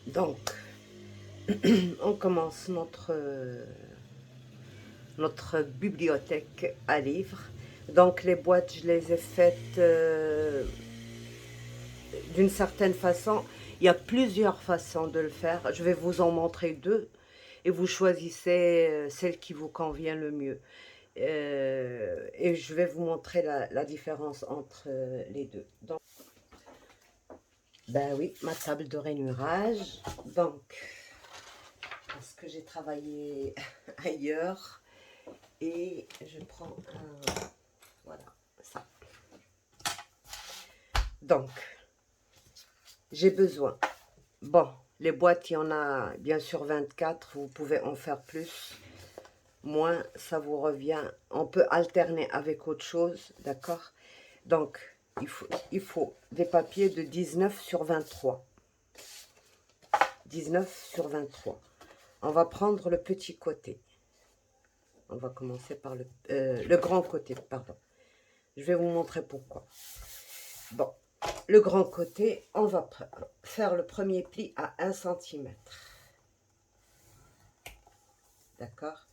Donc, on commence notre bibliothèque à livres. Donc, les boîtes, je les ai faites d'une certaine façon. Il y a plusieurs façons de le faire. Je vais vous en montrer deux et vous choisissez celle qui vous convient le mieux. Et je vais vous montrer la différence entre les deux. Donc, ben oui, ma table de rainurage. Donc, parce que j'ai travaillé ailleurs et je prends un, voilà, ça. Donc, j'ai besoin, bon, les boîtes, il y en a bien sûr 24, vous pouvez en faire plus, moins, ça vous revient, on peut alterner avec autre chose, d'accord? Donc, il faut des papiers de 19 sur 23. 19 sur 23. On va prendre le petit côté. On va commencer par le grand côté, pardon. Je vais vous montrer pourquoi. Bon, le grand côté, on va faire le premier pli à 1 cm. D'accord?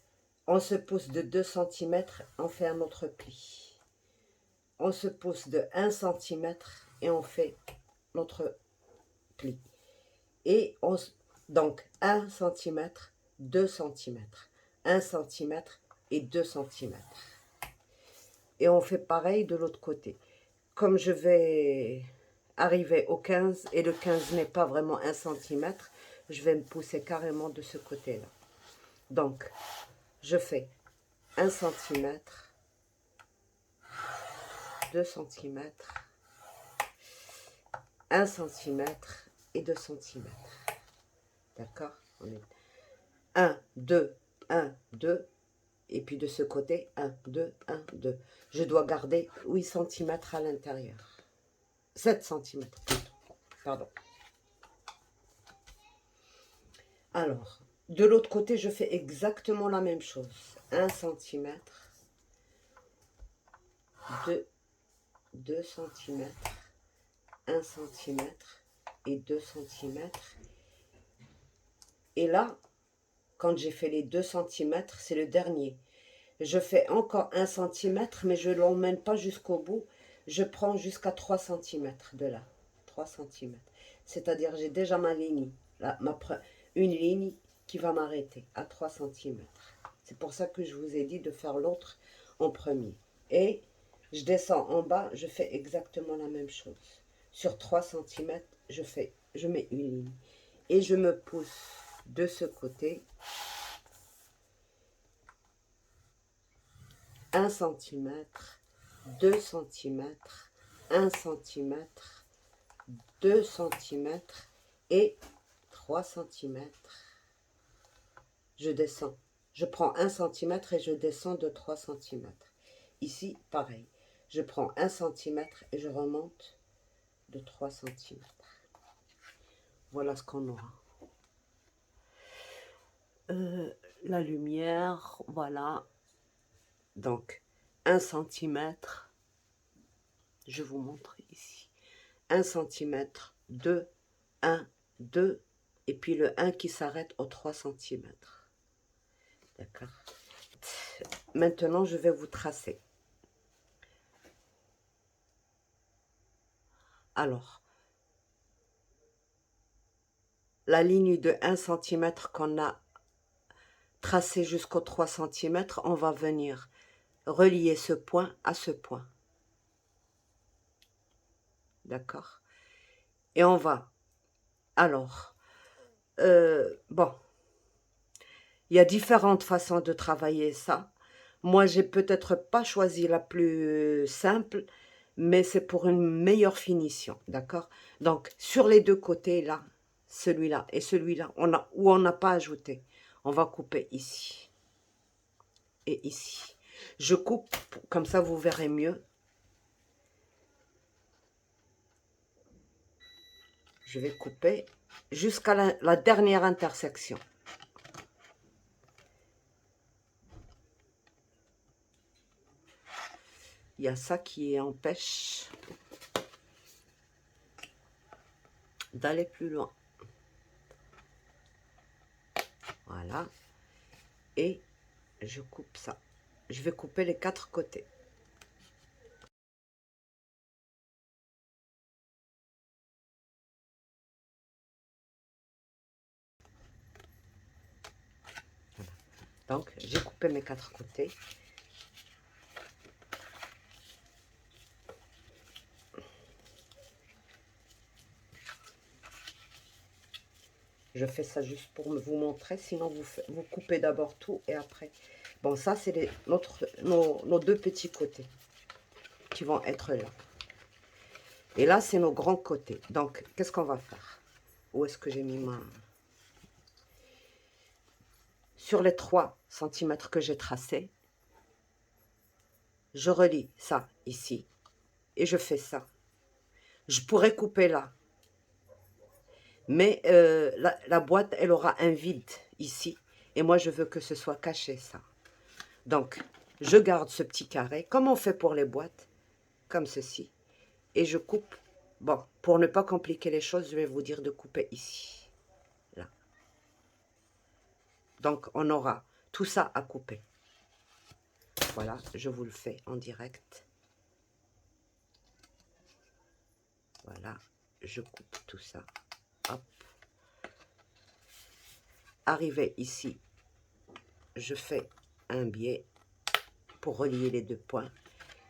On se pousse de 2 cm, on fait un autre pli. On se pousse de 1 cm et on fait notre pli. Et donc 1 cm, 2 cm, 1 cm et 2 cm. Et on fait pareil de l'autre côté. Comme je vais arriver au 15 et le 15 n'est pas vraiment 1 cm, je vais me pousser carrément de ce côté-là. Donc, je fais 1 cm, 2 cm, 1 cm et 2 cm. D'accord? 1, 2, 1, 2. Et puis de ce côté, 1, 2, 1, 2. Je dois garder 8 cm à l'intérieur. 7 cm plutôt. Pardon. Alors, de l'autre côté, je fais exactement la même chose. 1 cm, 2 cm, 1 cm et 2 cm. Et là, quand j'ai fait les 2 cm, c'est le dernier. Je fais encore 1 cm, mais je ne l'emmène pas jusqu'au bout. Je prends jusqu'à 3 cm de là. 3 cm. C'est-à-dire, j'ai déjà ma ligne. Là, une ligne qui va m'arrêter à 3 cm. C'est pour ça que je vous ai dit de faire l'autre en premier. Et je descends en bas, je fais exactement la même chose. Sur 3 cm, je mets une ligne. Et je me pousse de ce côté 1 cm, 2 cm, 1 cm, 2 cm et 3 cm. Je descends. Je prends 1 cm et je descends de 3 cm. Ici, pareil. Je prends 1 cm et je remonte de 3 cm. Voilà ce qu'on aura. La lumière, voilà. Donc, 1 cm. Je vous montre ici. 1 cm, 2, 1, 2, et puis le 1 qui s'arrête aux 3 cm. D'accord? Maintenant, je vais vous tracer. Alors, la ligne de 1 cm qu'on a tracée jusqu'aux 3 cm, on va venir relier ce point à ce point. D'accord? Et on va... Alors, bon, il y a différentes façons de travailler ça. Moi, j'ai peut-être pas choisi la plus simple, mais c'est pour une meilleure finition, d'accord? Donc, sur les deux côtés, là, celui-là et celui-là, où on n'a pas ajouté, on va couper ici et ici. Je coupe, comme ça vous verrez mieux. Je vais couper jusqu'à la dernière intersection. Il y a ça qui empêche d'aller plus loin. Voilà. Et je coupe ça. Je vais couper les 4 côtés. Voilà. Donc, j'ai coupé mes 4 côtés. Je fais ça juste pour vous montrer, sinon vous coupez d'abord tout et après. Bon, ça, c'est nos deux petits côtés qui vont être là. Et là, c'est nos grands côtés. Donc, qu'est-ce qu'on va faire? Où est-ce que j'ai mis ma... Sur les 3 cm que j'ai tracés, je relie ça ici et je fais ça. Je pourrais couper là, mais la boîte, elle aura un vide ici. Et moi, je veux que ce soit caché, ça. Donc, je garde ce petit carré, comme on fait pour les boîtes, comme ceci. Et je coupe. Bon, pour ne pas compliquer les choses, je vais vous dire de couper ici. Là. Donc, on aura tout ça à couper. Voilà, je vous le fais en direct. Voilà, je coupe tout ça. Hop. Arrivé ici, je fais un biais pour relier les 2 points.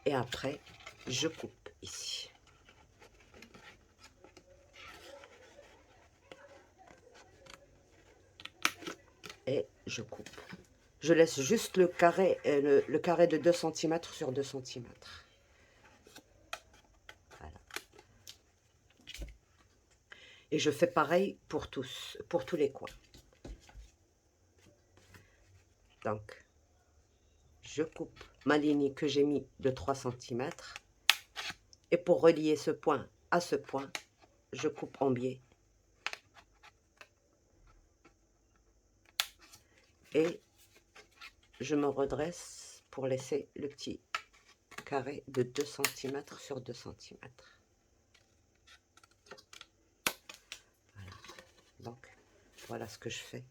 Et après, je coupe ici. Et je coupe. Je laisse juste le carré de 2 cm sur 2 cm. Voilà. Et je fais pareil pour tous les coins. Donc, je coupe ma ligne que j'ai mis de 3 cm. Et pour relier ce point à ce point, je coupe en biais. Et je me redresse pour laisser le petit carré de 2 cm sur 2 cm. Voilà. Donc, voilà ce que je fais.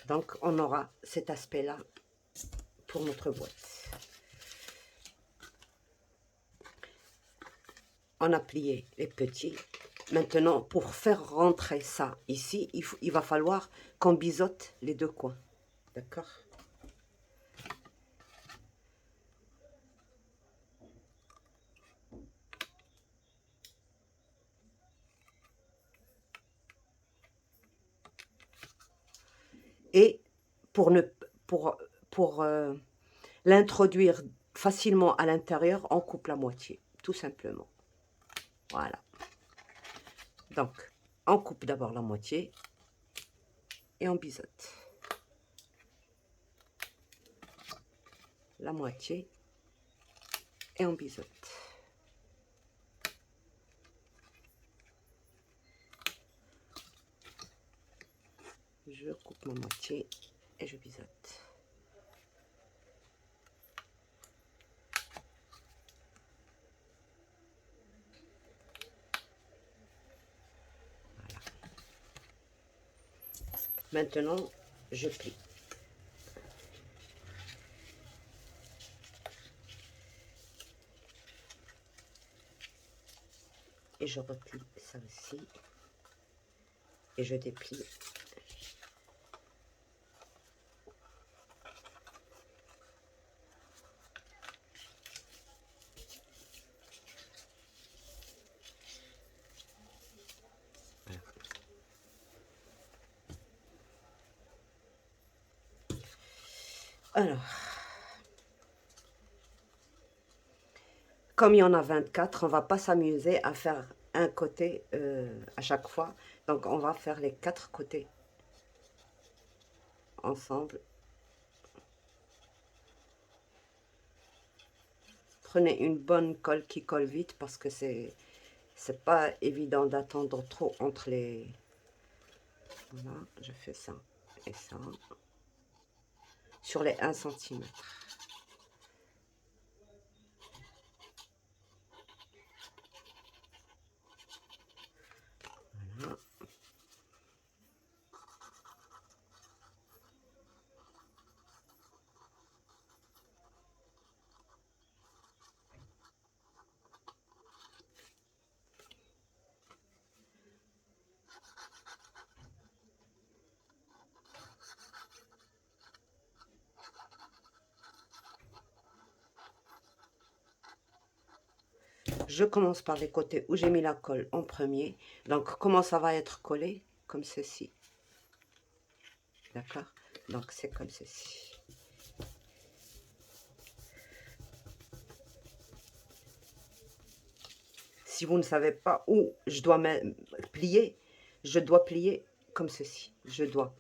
Donc, on aura cet aspect-là pour notre boîte. On a plié les petits. Maintenant, pour faire rentrer ça ici, il va falloir qu'on biseaute les 2 coins. D'accord? Et pour, ne, pour l'introduire facilement à l'intérieur, on coupe la moitié, tout simplement. Voilà. Donc, on coupe d'abord la moitié et on biseaute. La moitié et on biseaute. Je coupe ma moitié et je biseaute. Voilà. Maintenant, je plie. Et je replie ça aussi. Et je déplie. Voilà. Alors, comme il y en a 24, on ne va pas s'amuser à faire un côté à chaque fois. Donc, on va faire les 4 côtés ensemble. Prenez une bonne colle qui colle vite parce que c'est c'est pas évident d'attendre trop entre les... Voilà, je fais ça et ça. Sur les 1 centimètre. Voilà. Je commence par les côtés où j'ai mis la colle en premier. Donc, comment ça va être collé? Comme ceci. D'accord? Donc, c'est comme ceci. Si vous ne savez pas où je dois plier, je dois plier comme ceci. Je dois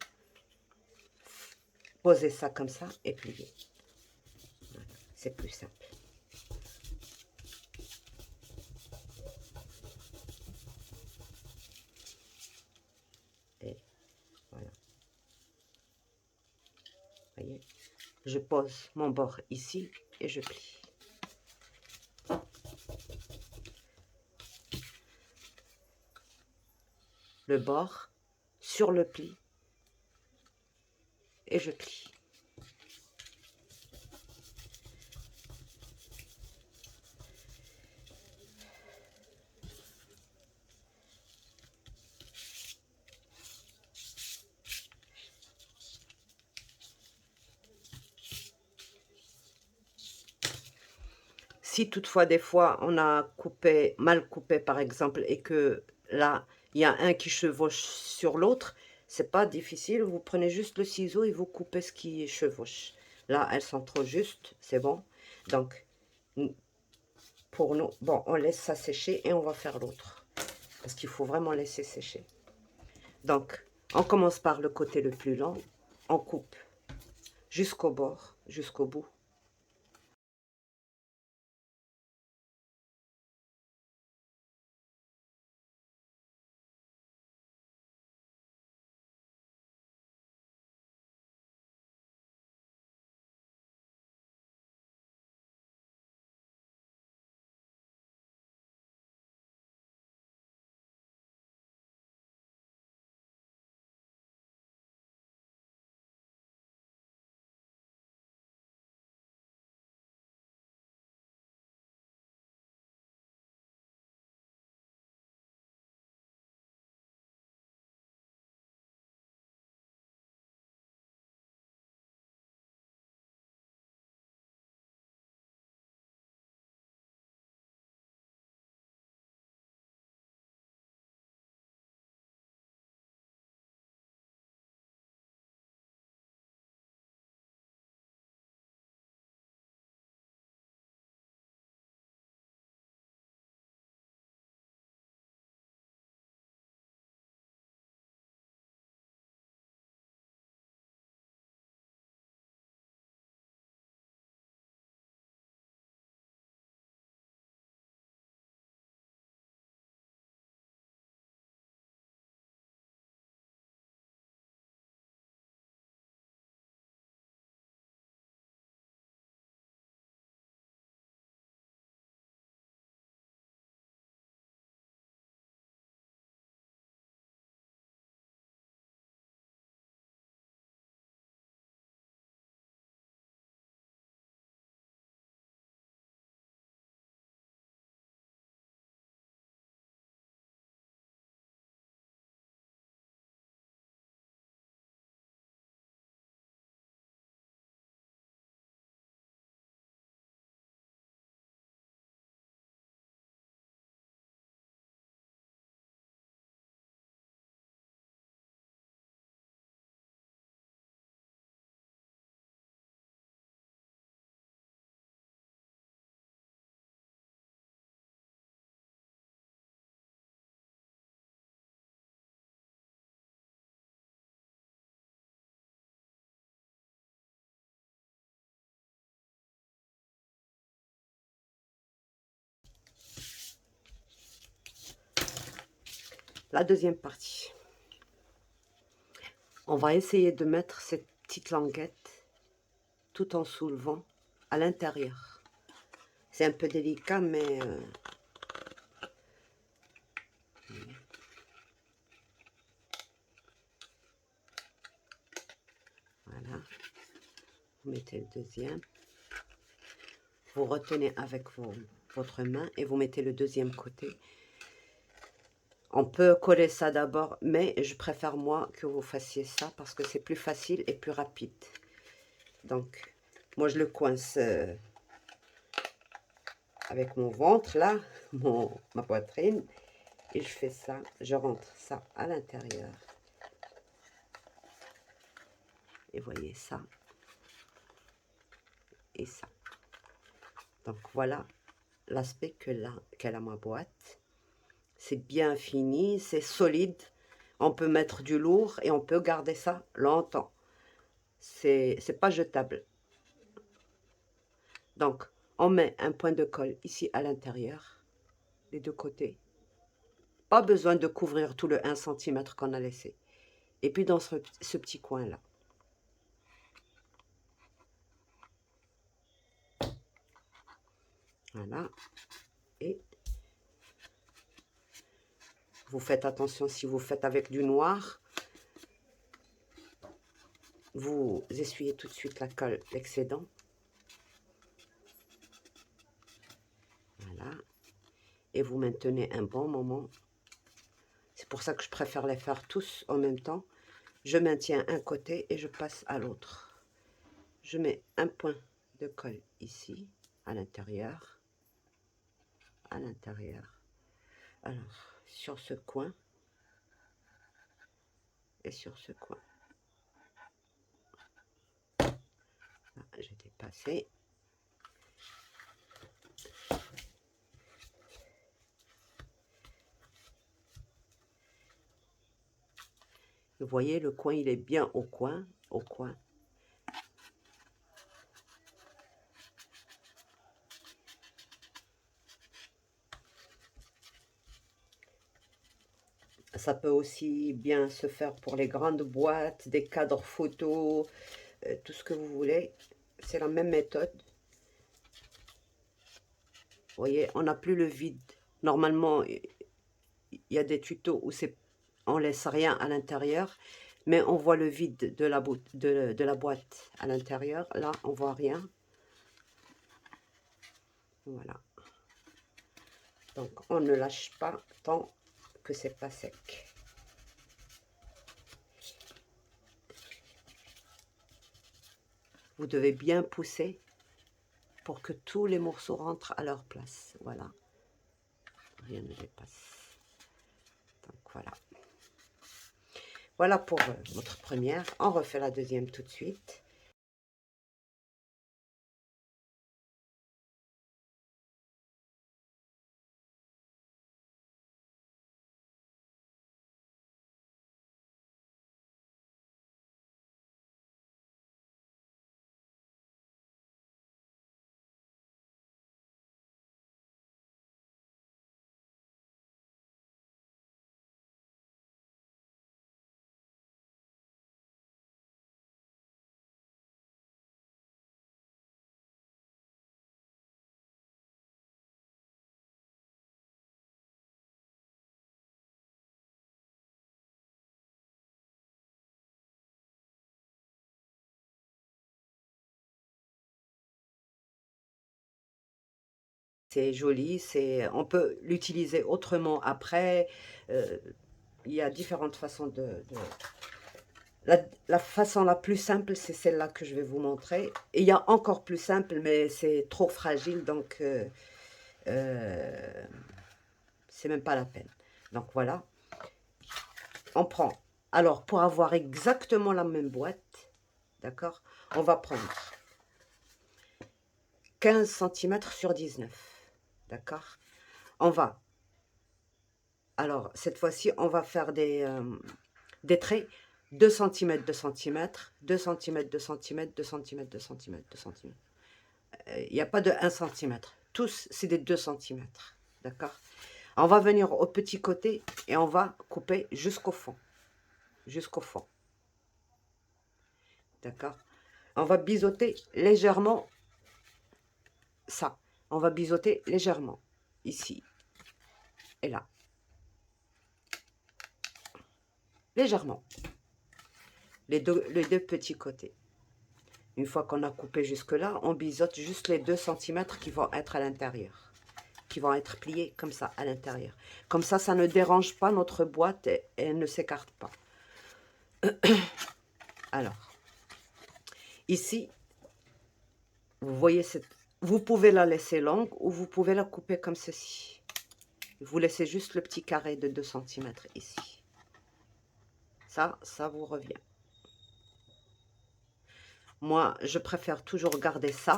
poser ça comme ça et plier. Voilà. C'est plus simple. Et voilà. Voyez, je pose mon bord ici et je plie. Le bord sur le pli et je plie. Si toutefois des fois on a coupé, mal coupé par exemple, et que là il y a un qui chevauche sur l'autre, c'est pas difficile, vous prenez juste le ciseau et vous coupez ce qui chevauche. Là elles sont trop justes, c'est bon. Donc pour nous, bon, on laisse ça sécher et on va faire l'autre. Parce qu'il faut vraiment laisser sécher. Donc, on commence par le côté le plus long. On coupe jusqu'au bord, jusqu'au bout. La deuxième partie. On va essayer de mettre cette petite languette tout en soulevant à l'intérieur. C'est un peu délicat, mais... voilà. Vous mettez le deuxième. Vous retenez avec votre main et vous mettez le deuxième côté. On peut coller ça d'abord, mais je préfère moi que vous fassiez ça parce que c'est plus facile et plus rapide. Donc, moi je le coince avec mon ventre là, ma poitrine, et je fais ça, je rentre ça à l'intérieur. Et voyez ça et ça. Donc voilà l'aspect qu'elle a ma boîte. C'est bien fini, c'est solide. On peut mettre du lourd et on peut garder ça longtemps. C'est pas jetable. Donc, on met un point de colle ici à l'intérieur, les deux côtés. Pas besoin de couvrir tout le 1 cm qu'on a laissé. Et puis dans ce petit coin-là. Voilà. Et vous faites attention, si vous faites avec du noir, vous essuyez tout de suite la colle, l'excédent. Voilà. Et vous maintenez un bon moment. C'est pour ça que je préfère les faire tous en même temps. Je maintiens un côté et je passe à l'autre. Je mets un point de colle ici, à l'intérieur. À l'intérieur. Alors, sur ce coin. Et sur ce coin. Là, j'ai dépassé. Vous voyez, le coin, il est bien au coin, au coin. Ça peut aussi bien se faire pour les grandes boîtes, des cadres photos, tout ce que vous voulez. C'est la même méthode. Vous voyez, on n'a plus le vide. Normalement, il y a des tutos où on laisse rien à l'intérieur, mais on voit le vide de la boîte à l'intérieur. Là, on voit rien. Voilà. Donc, on ne lâche pas tant que c'est pas sec. Vous devez bien pousser pour que tous les morceaux rentrent à leur place. Voilà. Rien ne dépasse. Donc voilà. Voilà pour notre première. On refait la deuxième tout de suite. C'est joli, on peut l'utiliser autrement après. Il y a différentes façons la façon la plus simple, c'est celle-là que je vais vous montrer. Et il y a encore plus simple, mais c'est trop fragile, donc c'est même pas la peine. Donc voilà. On prend. Alors, pour avoir exactement la même boîte, d'accord, on va prendre 15 cm sur 19. D'accord. On va. Alors, cette fois-ci, on va faire des traits 2 cm, 2 cm, 2 cm, 2 cm, 2 cm, 2 cm, 2 cm. Il n'y a pas de 1 cm. Tous, c'est des 2 cm. D'accord. On va venir au petit côté et on va couper jusqu'au fond. Jusqu'au fond. D'accord? On va biseauter légèrement ça. On va biseauter légèrement. Ici et là. Légèrement. Les deux petits côtés. Une fois qu'on a coupé jusque là, on biseaute juste les 2 cm qui vont être à l'intérieur. Qui vont être pliés comme ça à l'intérieur. Comme ça ne dérange pas notre boîte et elle ne s'écarte pas. Alors, ici, vous voyez, vous pouvez la laisser longue ou vous pouvez la couper comme ceci. Vous laissez juste le petit carré de 2 cm ici. Ça vous revient. Moi, je préfère toujours garder ça,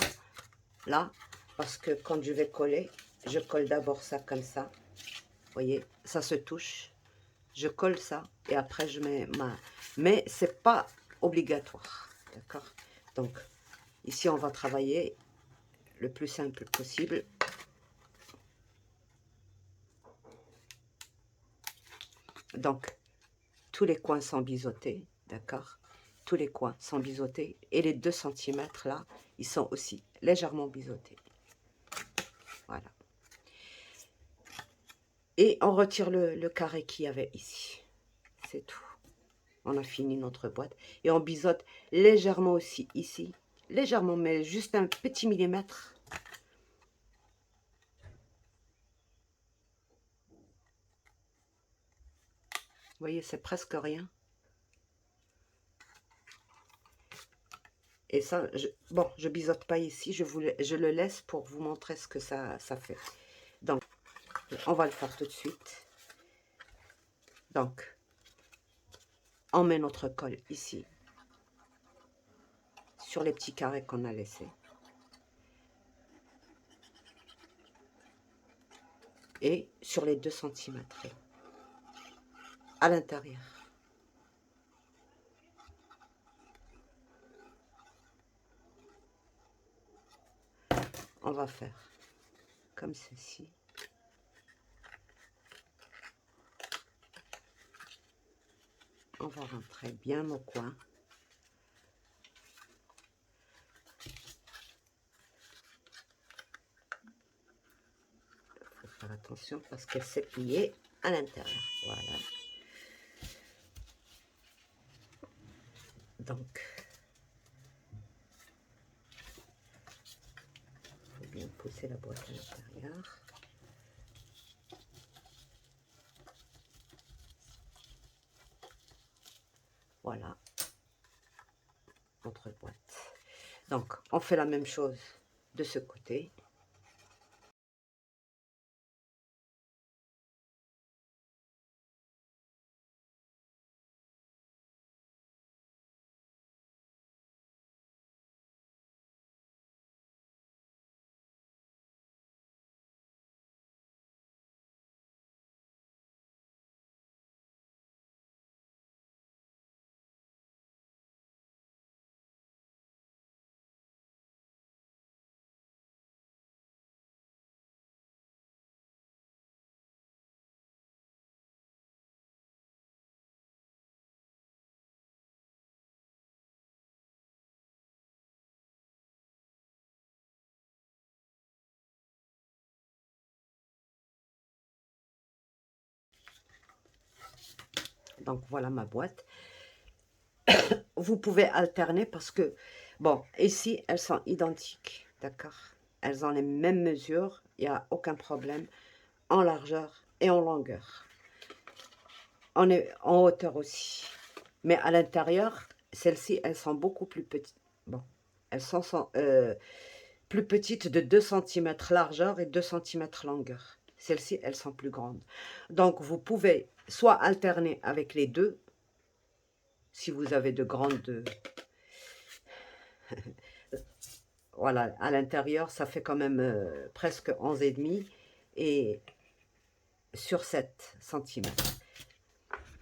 là, parce que quand je vais coller, je colle d'abord ça comme ça. Vous voyez, ça se touche. Je colle ça et après je mets ma... Mais c'est pas obligatoire, d'accord? Donc, ici, on va travailler le plus simple possible. Donc, tous les coins sont biseautés, d'accord? Tous les coins sont biseautés. Et les 2 cm là, ils sont aussi légèrement biseautés. Voilà. Et on retire le carré qu'il y avait ici. C'est tout. On a fini notre boîte. Et on biseaute légèrement aussi ici. Légèrement, mais juste un petit millimètre. Vous voyez, c'est presque rien. Et ça, bon, je biseaute pas ici. Je le laisse pour vous montrer ce que ça fait. Donc, on va le faire tout de suite. Donc, on met notre colle ici. Sur les petits carrés qu'on a laissés. Et sur les 2 cm. À l'intérieur. On va faire comme ceci. On va rentrer bien au coin. Il faut faire attention parce qu'elle s'est pliée à l'intérieur. Voilà. Donc, il faut bien pousser la boîte à l'intérieur. Voilà notre boîte. Donc, on fait la même chose de ce côté. Donc, voilà ma boîte. Vous pouvez alterner parce que, bon, ici, elles sont identiques, d'accord? Elles ont les mêmes mesures, il n'y a aucun problème, en largeur et en longueur. On est en hauteur aussi. Mais à l'intérieur, celles-ci, elles sont beaucoup plus petites. Bon, elles sont plus petites de 2 cm largeur et 2 cm longueur. Celles-ci, elles sont plus grandes. Donc, vous pouvez soit alterner avec les deux, si vous avez de grandes... Voilà, à l'intérieur, ça fait quand même presque 11,5 et sur 7 cm.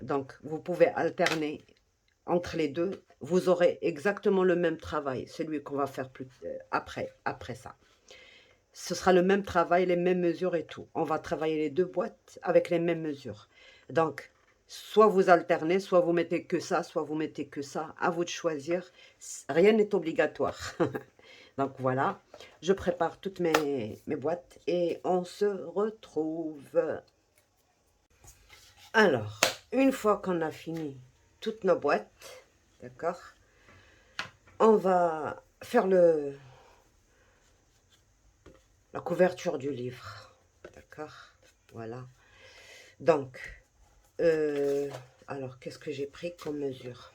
Donc, vous pouvez alterner entre les deux. Vous aurez exactement le même travail, celui qu'on va faire après ça. ce sera le même travail, les mêmes mesures et tout. On va travailler les deux boîtes avec les mêmes mesures. Donc, soit vous alternez, soit vous mettez que ça, soit vous mettez que ça. À vous de choisir. Rien n'est obligatoire. Donc voilà, je prépare toutes mes boîtes et on se retrouve. Alors, une fois qu'on a fini toutes nos boîtes, d'accord, on va faire la couverture du livre, d'accord, voilà. Donc, alors, qu'est-ce que j'ai pris comme mesure?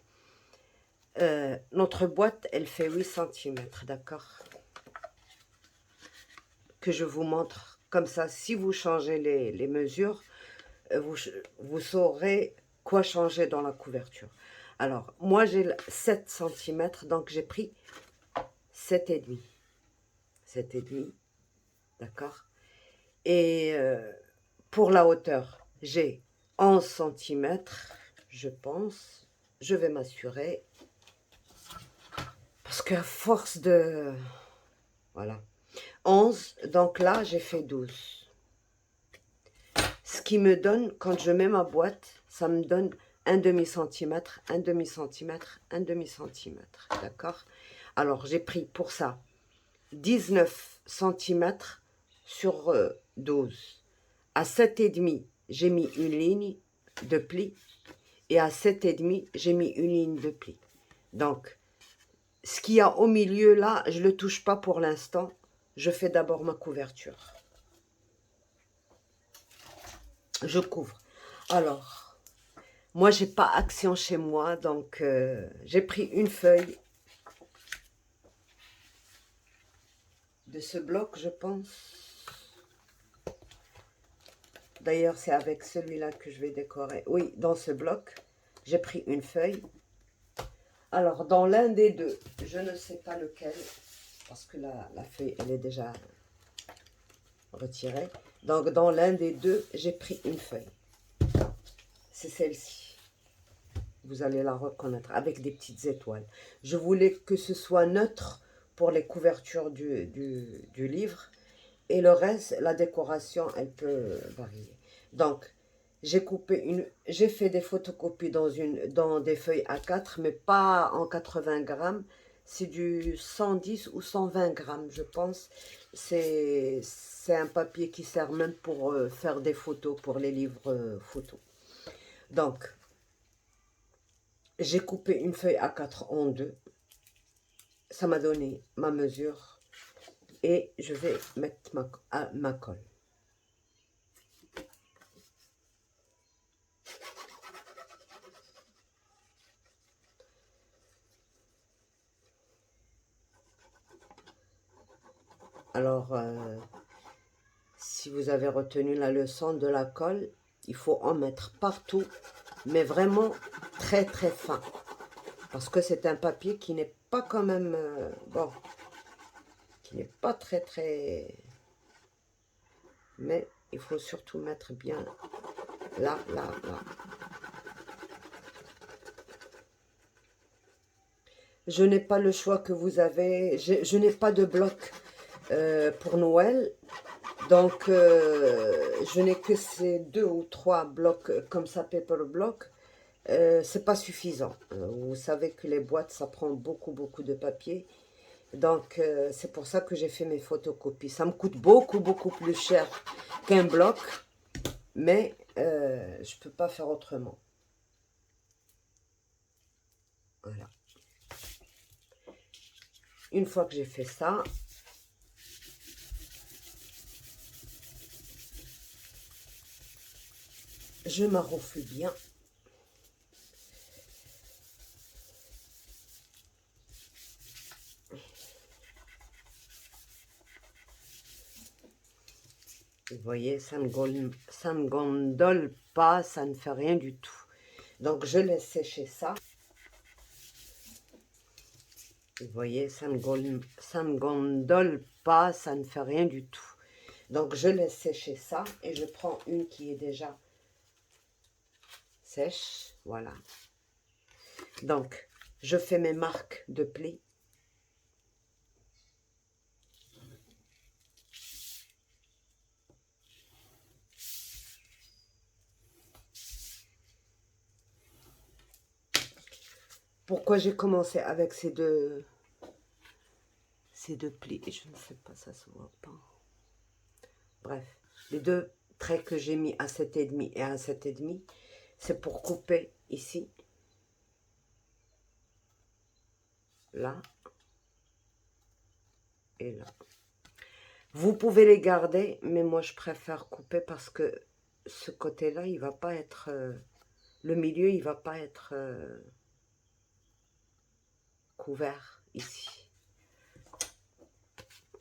Notre boîte, elle fait 8 cm, d'accord? Que je vous montre comme ça. Si vous changez les mesures, vous saurez quoi changer dans la couverture. Alors, moi, j'ai 7 cm, donc j'ai pris 7,5. 7,5, d'accord? Et pour la hauteur, j'ai 11 cm, je pense. Je vais m'assurer. Parce qu'à force de... Voilà. 11, donc là, j'ai fait 12. Ce qui me donne, quand je mets ma boîte, ça me donne un demi-centimètre, un demi-centimètre, un demi-centimètre. D'accord? Alors, j'ai pris pour ça 19 centimètres sur 12. À 7,5, j'ai mis une ligne de pli. Et à 7,5, j'ai mis une ligne de pli. Donc, ce qu'il y a au milieu là, je ne le touche pas pour l'instant. Je fais d'abord ma couverture. Je couvre. Alors, moi, j'ai pas Action chez moi, donc j'ai pris une feuille de ce bloc, je pense. D'ailleurs, c'est avec celui-là que je vais décorer. Oui, dans ce bloc, j'ai pris une feuille. Alors, dans l'un des deux, je ne sais pas lequel, parce que la feuille, elle est déjà retirée. Donc, dans l'un des deux, j'ai pris une feuille. C'est celle-ci. Vous allez la reconnaître avec des petites étoiles. Je voulais que ce soit neutre pour les couvertures du livre. Et le reste, la décoration, elle peut varier. Donc, j'ai fait des photocopies dans des feuilles A4, mais pas en 80 grammes. C'est du 110 ou 120 grammes, je pense. C'est un papier qui sert même pour faire des photos, pour les livres photos. Donc, j'ai coupé une feuille A4 en deux. Ça m'a donné ma mesure. Et je vais mettre ma colle. Alors, si vous avez retenu la leçon de la colle, il faut en mettre partout, mais vraiment très très fin. Parce que c'est un papier qui n'est pas quand même, bon, qui n'est pas très très... Mais il faut surtout mettre bien là, là, là. Je n'ai pas le choix que vous avez, je n'ai pas de bloc pour Noël. Donc, je n'ai que ces 2 ou 3 blocs comme ça, paper block. C'est pas suffisant. Vous savez que les boîtes, ça prend beaucoup, beaucoup de papier. Donc, c'est pour ça que j'ai fait mes photocopies. Ça me coûte beaucoup, beaucoup plus cher qu'un bloc. Mais, je peux pas faire autrement. Voilà. Une fois que j'ai fait ça, je m'arroufle bien. Vous voyez, ça ne gondole pas, ça ne fait rien du tout. Donc, je laisse sécher ça. Vous voyez, ça ne gondole pas, ça ne fait rien du tout. Donc, je laisse sécher ça et je prends une qui est déjà sèche. Voilà. Donc, je fais mes marques de plis. Pourquoi j'ai commencé avec ces deux plis? Je ne sais pas, ça se voit pas. Bref, les deux traits que j'ai mis à 7,5 et à 7,5, c'est pour couper ici, là et là. Vous pouvez les garder, mais moi je préfère couper parce que ce côté-là, il va pas être... le milieu, il va pas être couvert ici.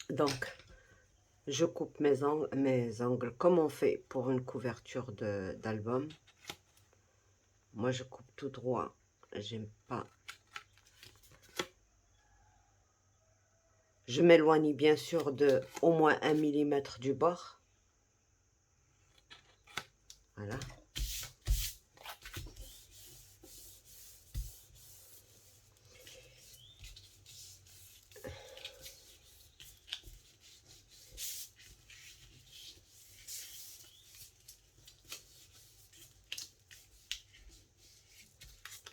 Donc, je coupe mes angles comme on fait pour une couverture d'album. Moi, je coupe tout droit. J'aime pas. Je m'éloigne bien sûr de au moins 1 millimètre du bord. Voilà.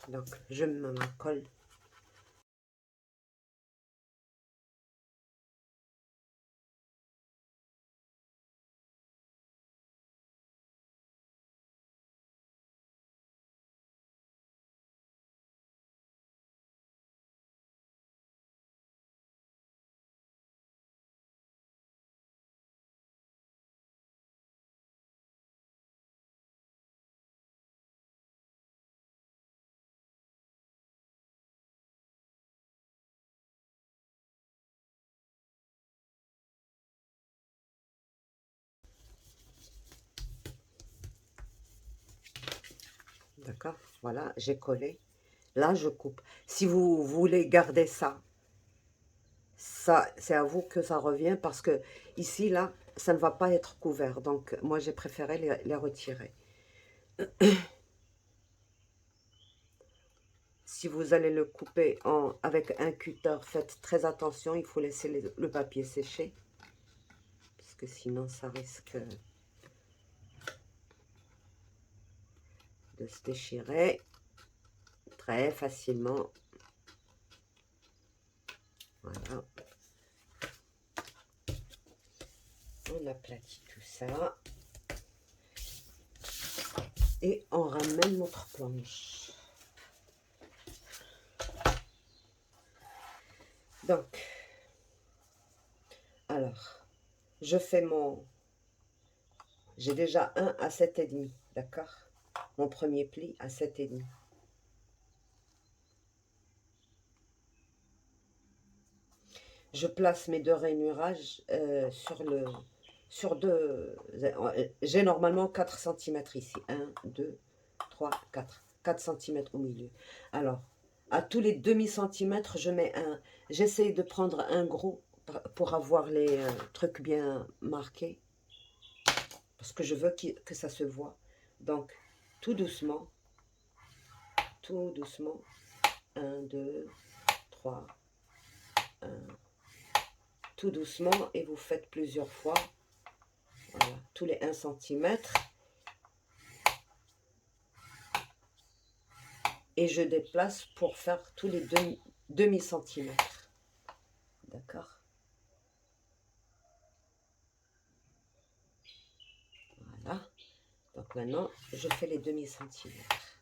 Donc, je me colle. D'accord? Voilà, j'ai collé. Là, je coupe. Si vous voulez garder ça, c'est à vous que ça revient parce que ici, là, ça ne va pas être couvert. Donc, moi, j'ai préféré les retirer. Si vous allez le couper avec un cutter, faites très attention. Il faut laisser le papier sécher. Parce que sinon, ça risque de se déchirer très facilement. Voilà. On aplatit tout ça. Et on ramène notre planche. Donc, alors, je fais j'ai déjà un à 7,5, d'accord? Mon premier pli à 7,5. Je place mes deux rainurages sur deux... J'ai normalement 4 cm ici. 1, 2, 3, 4. 4 cm au milieu. Alors, à tous les demi-centimètres, je mets un... J'essaye de prendre un gros pour avoir les trucs bien marqués. Parce que je veux que ça se voit. Donc, tout doucement. Tout doucement. 1, 2, 3, 1. Tout doucement et vous faites plusieurs fois. Voilà, tous les 1 cm. Et je déplace pour faire tous les demi-centimètres. D'accord? Voilà. Donc maintenant, je fais les demi-centimètres.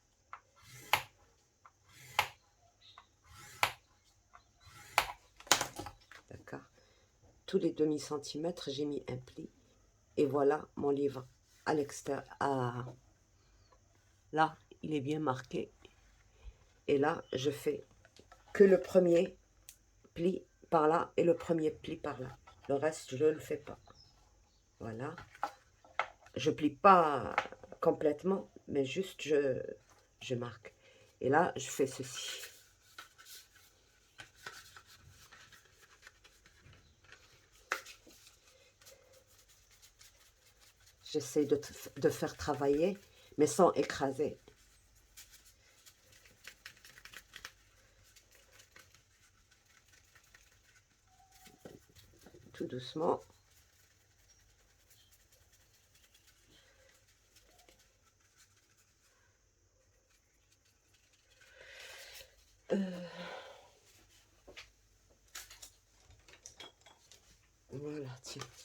D'accord? Tous les demi-centimètres, j'ai mis un pli. Et voilà mon livre à l'extérieur. Là, il est bien marqué. Et là, je fais que le premier pli par là et le premier pli par là. Le reste, je ne le fais pas. Voilà. Je plie pas complètement, mais juste je marque. Et là, je fais ceci. J'essaie de faire travailler, mais sans écraser. Tout doucement.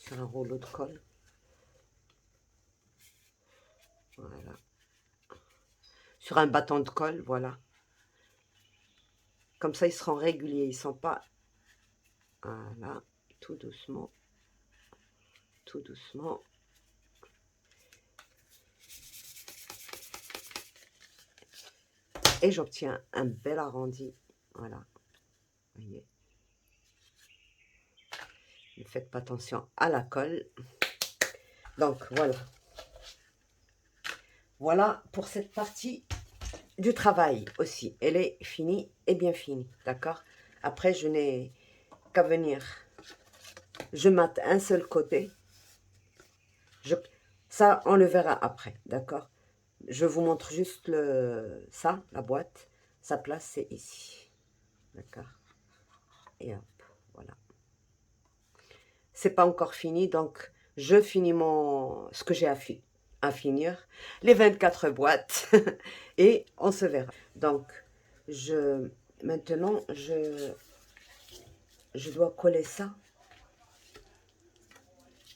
sur un rouleau de colle. Voilà. Sur un bâton de colle, voilà. Comme ça, ils seront réguliers. Ils ne sont pas... Voilà, tout doucement. Tout doucement. Et j'obtiens un bel arrondi. Voilà. Vous voyez. Ne faites pas attention à la colle. Donc, voilà. Voilà pour cette partie du travail aussi. Elle est finie et bien finie. D'accord? Après, je n'ai qu'à venir. Je mate un seul côté. Ça, on le verra après. D'accord? Je vous montre juste ça, la boîte. Sa place, c'est ici. D'accord? Et hop, voilà. C'est pas encore fini, donc je finis ce que j'ai à finir, les 24 boîtes, et on se verra. Donc, maintenant, je dois coller ça.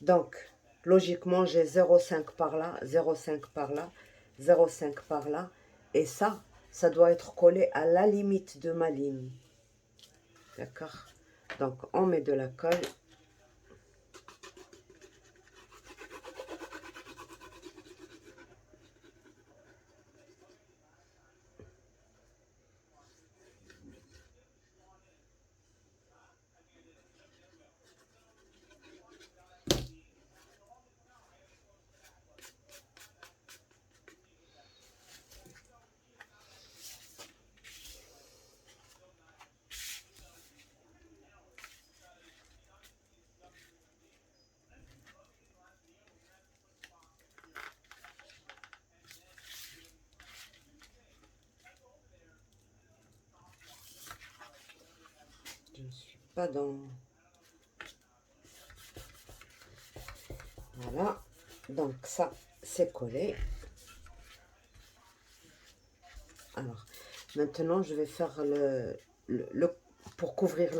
Donc, logiquement, j'ai 0,5 par là, 0,5 par là, 0,5 par là, et ça doit être collé à la limite de ma ligne. D'accord? Donc, on met de la colle. Je ne suis pas dans... Voilà. Donc ça, c'est collé. Alors, maintenant, je vais faire pour couvrir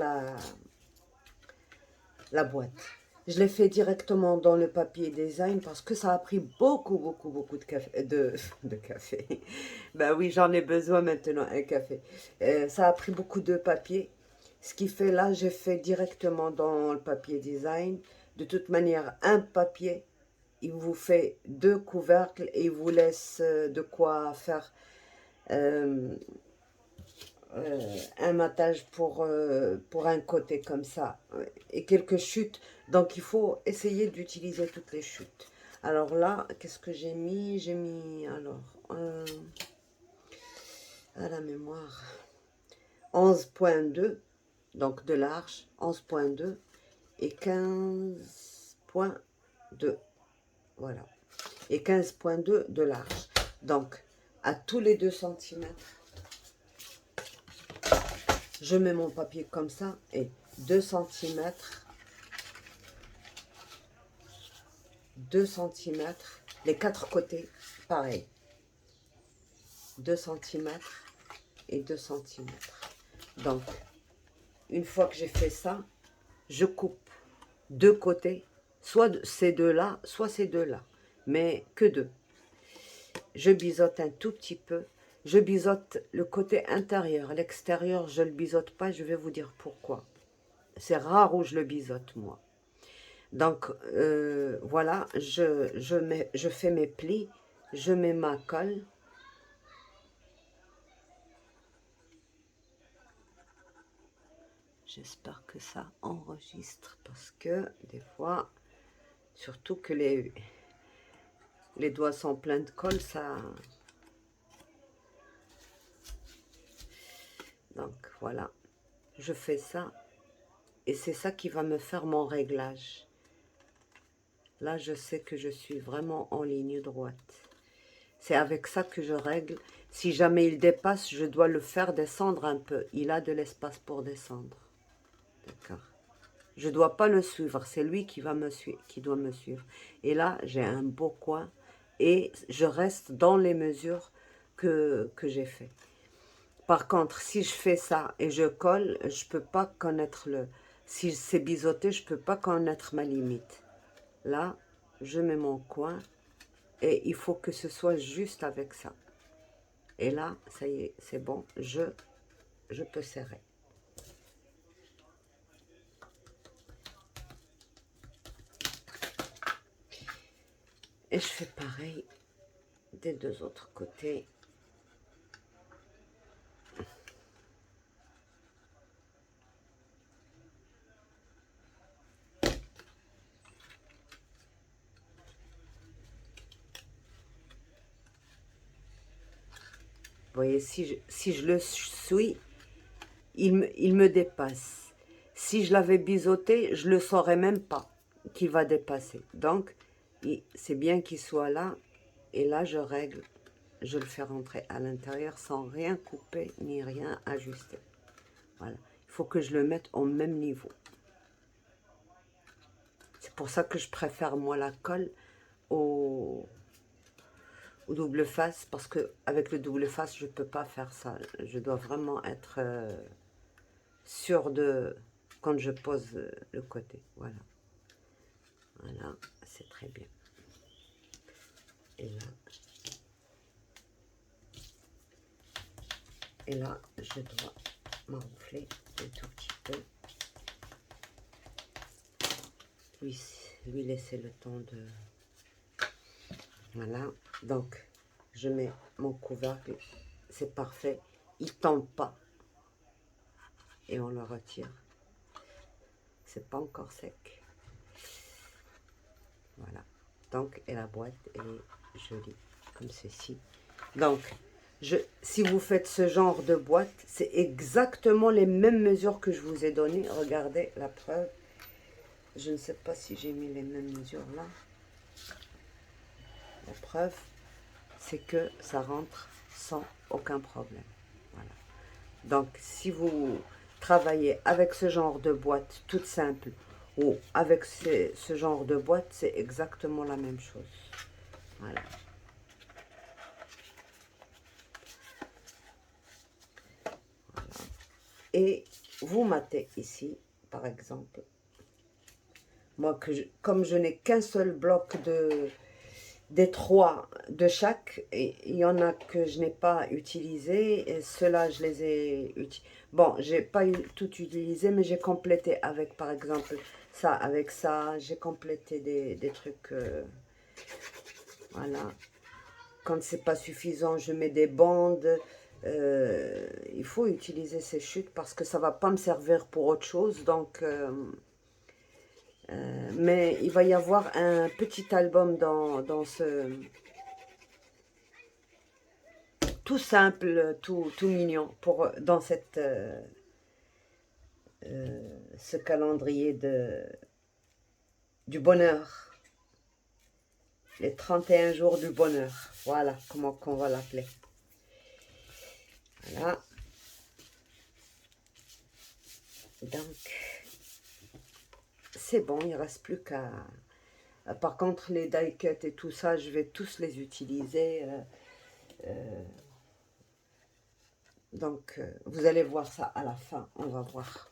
la boîte. Je l'ai fait directement dans le papier design parce que ça a pris beaucoup de café. De café. Ben oui, j'en ai besoin maintenant, un café. Ça a pris beaucoup de papier. Ce qui fait là, j'ai fait directement dans le papier design. De toute manière, un papier, il vous fait 2 couvercles et il vous laisse de quoi faire un matage pour un côté comme ça et quelques chutes. Donc il faut essayer d'utiliser toutes les chutes. Alors là, qu'est-ce que j'ai mis? J'ai mis alors à la mémoire 11,2, donc de large, 11,2 et 15,2. Voilà. Et 15,2 de large. Donc, à tous les 2 cm, je mets mon papier comme ça et 2 cm, 2 cm, les 4 côtés, pareil. 2 cm et 2 cm. Donc, une fois que j'ai fait ça, je coupe 2 côtés, soit ces deux-là, soit ces deux-là, mais que 2. Je biseaute un tout petit peu. Je biseaute le côté intérieur. L'extérieur, je ne le biseaute pas. Je vais vous dire pourquoi. C'est rare où je le biseaute, moi. Donc, voilà, je fais mes plis. Je mets ma colle. J'espère que ça enregistre parce que des fois, surtout que les doigts sont pleins de colle, ça... Donc, voilà. Je fais ça. Et c'est ça qui va me faire mon réglage. Là, je sais que je suis vraiment en ligne droite. C'est avec ça que je règle. Si jamais il dépasse, je dois le faire descendre un peu. Il a de l'espace pour descendre. D'accord. Je ne dois pas le suivre. C'est lui qui doit me suivre. Et là, j'ai un beau coin. Et je reste dans les mesures que j'ai fait. Par contre, si je fais ça et je colle, je ne peux pas connaître le... Si c'est biseauté, je ne peux pas connaître ma limite. Là, je mets mon coin et il faut que ce soit juste avec ça. Et là, ça y est, c'est bon, je peux serrer. Et je fais pareil des deux autres côtés. Vous voyez, si je le suis, il me dépasse. Si je l'avais biseauté, je ne le saurais même pas qu'il va dépasser. Donc, c'est bien qu'il soit là. Et là, je règle. Je le fais rentrer à l'intérieur sans rien couper ni rien ajuster. Voilà. Il faut que je le mette au même niveau. C'est pour ça que je préfère, moi, la colle au double face. Parce que avec le double face, je ne peux pas faire ça. Je dois vraiment être sûre de... quand je pose le côté. Voilà. Voilà, c'est très bien. Et là, je dois m'enfler un tout petit peu. Lui laisser le temps de... Voilà, donc je mets mon couvercle, c'est parfait. Il ne tombe pas. Et on le retire. C'est pas encore sec. Voilà. Donc, et la boîte est jolie, comme ceci. Donc, si vous faites ce genre de boîte, c'est exactement les mêmes mesures que je vous ai données. Regardez la preuve. Je ne sais pas si j'ai mis les mêmes mesures là. La preuve, c'est que ça rentre sans aucun problème. Voilà. Donc, si vous travaillez avec ce genre de boîte toute simple ou avec ce genre de boîte, c'est exactement la même chose. Voilà. Voilà. Et vous matez ici, par exemple. Moi, comme je n'ai qu'un seul bloc des trois de chaque, et il y en a que je n'ai pas utilisé, et ceux-là, je les ai utilisés. Bon, j'ai pas tout utilisé, mais j'ai complété avec, par exemple, ça, avec ça, j'ai complété des trucs, voilà. Quand c'est pas suffisant, je mets des bandes. Il faut utiliser ces chutes parce que ça va pas me servir pour autre chose, donc... mais il va y avoir un petit album dans ce... Tout simple, tout mignon, dans ce calendrier du bonheur. Les 31 jours du bonheur. Voilà comment on va l'appeler. Voilà. Donc, c'est bon, il ne reste plus qu'à... Par contre, les die cuts et tout ça, je vais tous les utiliser. Donc, vous allez voir ça à la fin, on va voir.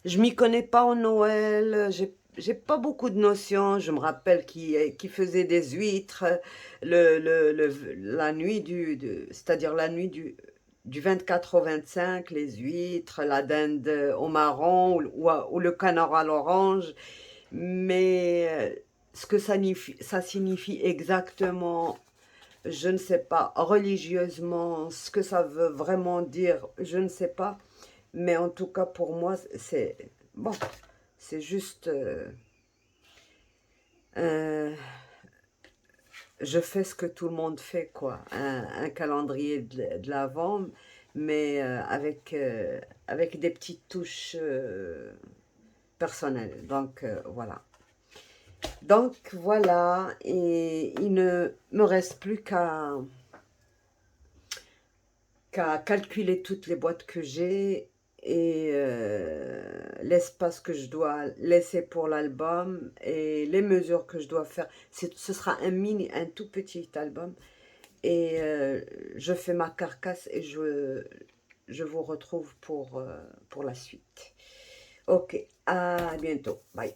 Je m'y connais pas en Noël, j'ai pas beaucoup de notions. Je me rappelle qui faisait des huîtres la nuit c'est-à-dire la nuit du 24 au 25, les huîtres, la dinde au marron ou le canard à l'orange. Mais ce que ça signifie exactement, je ne sais pas. Religieusement, ce que ça veut vraiment dire, je ne sais pas. Mais en tout cas, pour moi, c'est bon, c'est juste... je fais ce que tout le monde fait, quoi. Un calendrier de l'Avent, mais avec des petites touches personnelles. Donc, voilà. Donc, voilà. Et il ne me reste plus qu'à calculer toutes les boîtes que j'ai et l'espace que je dois laisser pour l'album et les mesures que je dois faire. Ce sera un tout petit album. Et je fais ma carcasse et je vous retrouve pour la suite. Ok, à bientôt. Bye.